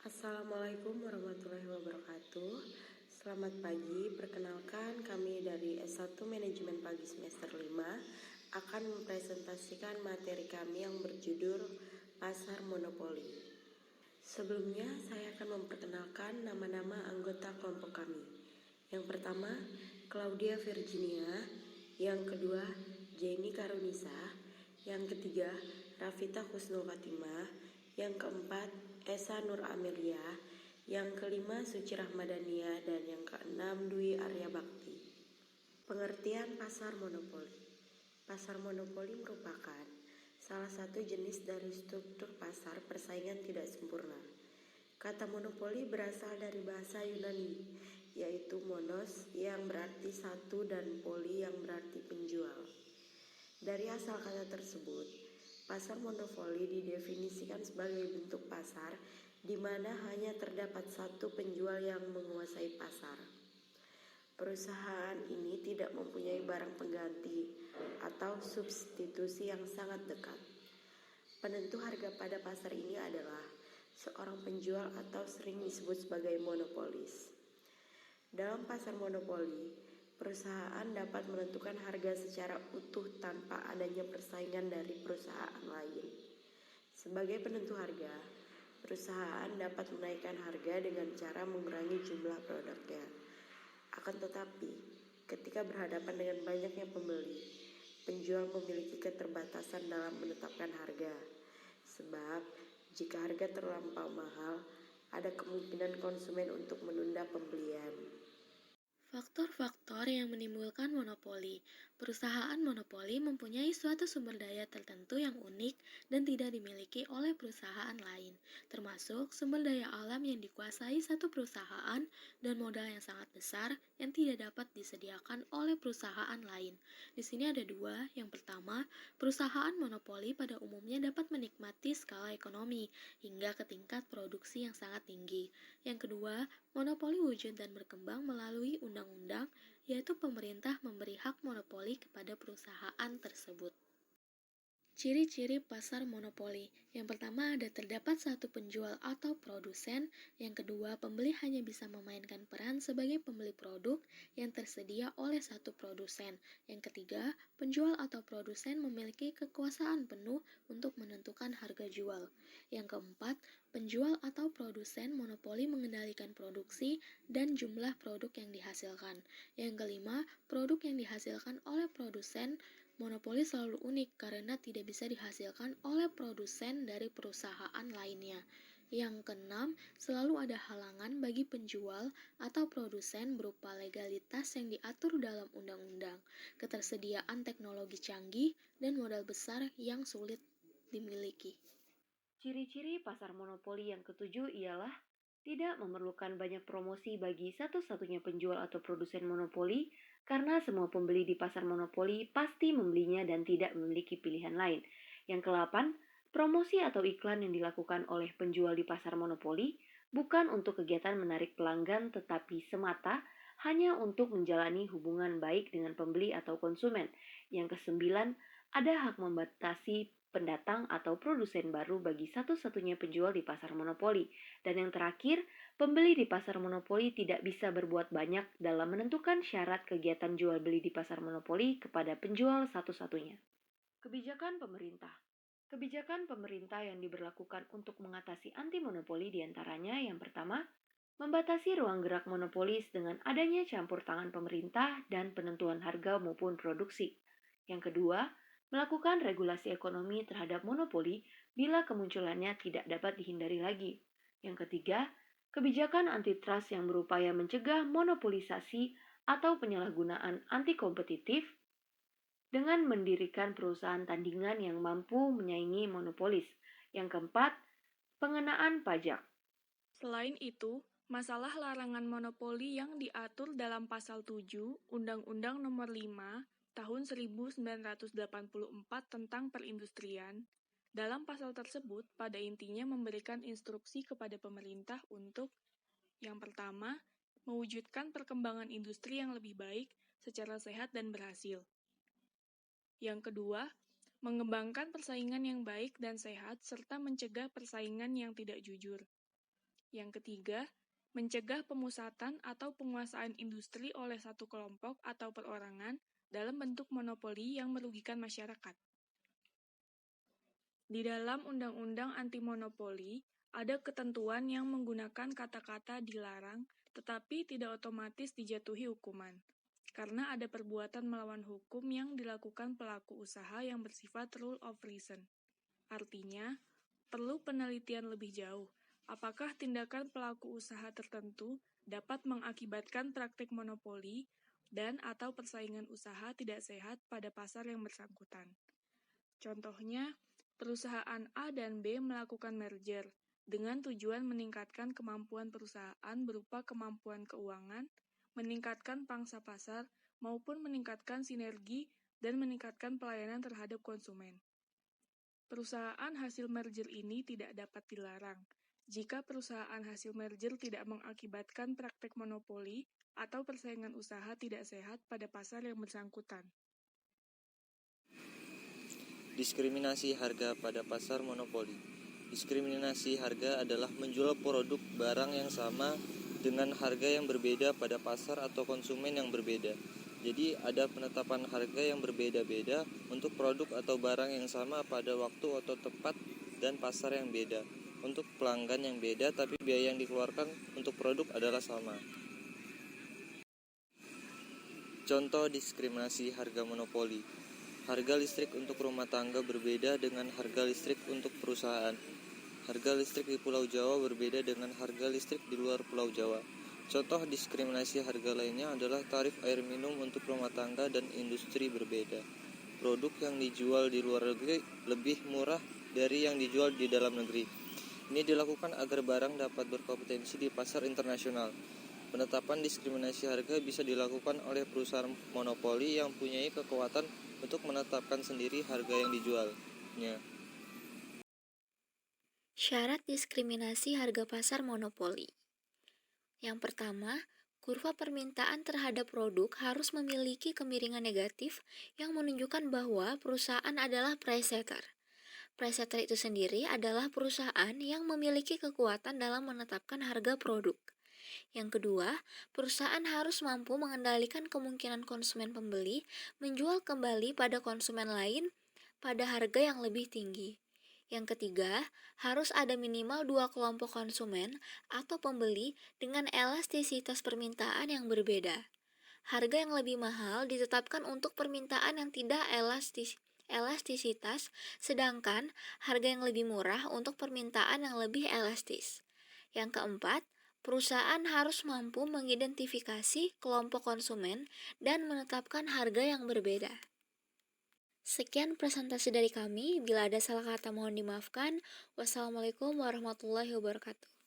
Assalamualaikum warahmatullahi wabarakatuh. Selamat pagi, perkenalkan kami dari S1 Manajemen Pagi semester 5 akan mempresentasikan materi kami yang berjudul Pasar Monopoli. Sebelumnya saya akan memperkenalkan nama-nama anggota kelompok kami. Yang pertama, Claudia Virginia. Yang kedua, Jenny Karunisa. Yang ketiga, Rafita Husnul Fatimah. Yang keempat, Esa Nur Amelia. Yang kelima, Suci Rahmadania. Dan yang keenam, Dwi Arya Bakti. Pengertian pasar monopoli. Pasar monopoli merupakan salah satu jenis dari struktur pasar persaingan tidak sempurna. Kata monopoli berasal dari bahasa Yunani, yaitu monos yang berarti satu dan poli yang berarti penjual. Dari asal kata tersebut, pasar monopoli didefinisikan sebagai bentuk pasar di mana hanya terdapat satu penjual yang menguasai pasar. Perusahaan ini tidak mempunyai barang pengganti atau substitusi yang sangat dekat. Penentu harga pada pasar ini adalah seorang penjual atau sering disebut sebagai monopolis. Dalam pasar monopoli, perusahaan dapat menentukan harga secara utuh tanpa adanya persaingan dari perusahaan lain. Sebagai penentu harga, perusahaan dapat menaikkan harga dengan cara mengurangi jumlah produknya. Akan tetapi, ketika berhadapan dengan banyaknya pembeli, penjual memiliki keterbatasan dalam menetapkan harga. Sebab, jika harga terlampau mahal, ada kemungkinan konsumen untuk menunda pembelian. Faktor-faktor yang menimbulkan monopoli. Perusahaan monopoli mempunyai suatu sumber daya tertentu yang unik dan tidak dimiliki oleh perusahaan lain, termasuk sumber daya alam yang dikuasai satu perusahaan dan modal yang sangat besar yang tidak dapat disediakan oleh perusahaan lain. Di sini ada dua. Yang pertama, perusahaan monopoli pada umumnya dapat menikmati skala ekonomi hingga ke tingkat produksi yang sangat tinggi. Yang kedua, monopoli wujud dan berkembang melalui undang-undang, yaitu pemerintah memberi hak monopoli kepada perusahaan tersebut. Ciri-ciri pasar monopoli. Yang pertama ada terdapat satu penjual atau produsen. Yang kedua, pembeli hanya bisa memainkan peran sebagai pembeli produk yang tersedia oleh satu produsen. Yang ketiga, penjual atau produsen memiliki kekuasaan penuh untuk menentukan harga jual. Yang keempat, penjual atau produsen monopoli mengendalikan produksi dan jumlah produk yang dihasilkan. Yang kelima, produk yang dihasilkan oleh produsen monopoli selalu unik karena tidak bisa dihasilkan oleh produsen dari perusahaan lainnya. Yang keenam, selalu ada halangan bagi penjual atau produsen berupa legalitas yang diatur dalam undang-undang, ketersediaan teknologi canggih, dan modal besar yang sulit dimiliki. Ciri-ciri pasar monopoli yang ketujuh ialah tidak memerlukan banyak promosi bagi satu-satunya penjual atau produsen monopoli karena semua pembeli di pasar monopoli pasti membelinya dan tidak memiliki pilihan lain. Yang ke-8, promosi atau iklan yang dilakukan oleh penjual di pasar monopoli bukan untuk kegiatan menarik pelanggan tetapi semata hanya untuk menjalani hubungan baik dengan pembeli atau konsumen. Yang ke-9, ada hak membatasi pendatang atau produsen baru bagi satu-satunya penjual di pasar monopoli. Dan yang terakhir, pembeli di pasar monopoli tidak bisa berbuat banyak dalam menentukan syarat kegiatan jual beli di pasar monopoli kepada penjual satu-satunya. Kebijakan pemerintah. Kebijakan pemerintah yang diberlakukan untuk mengatasi anti monopoli diantaranya yang pertama, membatasi ruang gerak monopolis dengan adanya campur tangan pemerintah dan penentuan harga maupun produksi. Yang kedua, melakukan regulasi ekonomi terhadap monopoli bila kemunculannya tidak dapat dihindari lagi. Yang ketiga, kebijakan antitrust yang berupaya mencegah monopolisasi atau penyalahgunaan anti-kompetitif dengan mendirikan perusahaan tandingan yang mampu menyaingi monopolis. Yang keempat, pengenaan pajak. Selain itu, masalah larangan monopoli yang diatur dalam Pasal 7 Undang-Undang Nomor 5 Tahun 1984 tentang perindustrian. Dalam pasal tersebut, pada intinya memberikan instruksi kepada pemerintah untuk yang pertama, mewujudkan perkembangan industri yang lebih baik secara sehat dan berhasil. Yang kedua, mengembangkan persaingan yang baik dan sehat serta mencegah persaingan yang tidak jujur. Yang ketiga, mencegah pemusatan atau penguasaan industri oleh satu kelompok atau perorangan dalam bentuk monopoli yang merugikan masyarakat. Di dalam Undang-Undang Anti-Monopoli, ada ketentuan yang menggunakan kata-kata dilarang tetapi tidak otomatis dijatuhi hukuman, karena ada perbuatan melawan hukum yang dilakukan pelaku usaha yang bersifat rule of reason. Artinya, perlu penelitian lebih jauh. Apakah tindakan pelaku usaha tertentu dapat mengakibatkan praktik monopoli dan atau persaingan usaha tidak sehat pada pasar yang bersangkutan. Contohnya, perusahaan A dan B melakukan merger dengan tujuan meningkatkan kemampuan perusahaan berupa kemampuan keuangan, meningkatkan pangsa pasar, maupun meningkatkan sinergi dan meningkatkan pelayanan terhadap konsumen. Perusahaan hasil merger ini tidak dapat dilarang jika perusahaan hasil merger tidak mengakibatkan praktek monopoli atau persaingan usaha tidak sehat pada pasar yang bersangkutan. Diskriminasi harga pada pasar monopoli. Diskriminasi harga adalah menjual produk barang yang sama dengan harga yang berbeda pada pasar atau konsumen yang berbeda. Jadi ada penetapan harga yang berbeda-beda untuk produk atau barang yang sama pada waktu atau tempat dan pasar yang beda. Untuk pelanggan yang beda tapi biaya yang dikeluarkan untuk produk adalah sama. Contoh diskriminasi harga monopoli. Harga listrik untuk rumah tangga berbeda dengan harga listrik untuk perusahaan. Harga listrik di Pulau Jawa berbeda dengan harga listrik di luar Pulau Jawa. Contoh diskriminasi harga lainnya adalah tarif air minum untuk rumah tangga dan industri berbeda. Produk yang dijual di luar negeri lebih murah dari yang dijual di dalam negeri. Ini dilakukan agar barang dapat berkompetensi di pasar internasional. Penetapan diskriminasi harga bisa dilakukan oleh perusahaan monopoli yang mempunyai kekuatan untuk menetapkan sendiri harga yang dijualnya. Syarat diskriminasi harga pasar monopoli. Yang pertama, kurva permintaan terhadap produk harus memiliki kemiringan negatif yang menunjukkan bahwa perusahaan adalah price setter. Price setter itu sendiri adalah perusahaan yang memiliki kekuatan dalam menetapkan harga produk. Yang kedua, perusahaan harus mampu mengendalikan kemungkinan konsumen pembeli menjual kembali pada konsumen lain pada harga yang lebih tinggi. Yang ketiga, harus ada minimal 2 kelompok konsumen atau pembeli dengan elastisitas permintaan yang berbeda. Harga yang lebih mahal ditetapkan untuk permintaan yang tidak elastisitas, sedangkan harga yang lebih murah untuk permintaan yang lebih elastis. Yang keempat, perusahaan harus mampu mengidentifikasi kelompok konsumen dan menetapkan harga yang berbeda. Sekian presentasi dari kami. Bila ada salah kata mohon dimaafkan. Wassalamualaikum warahmatullahi wabarakatuh.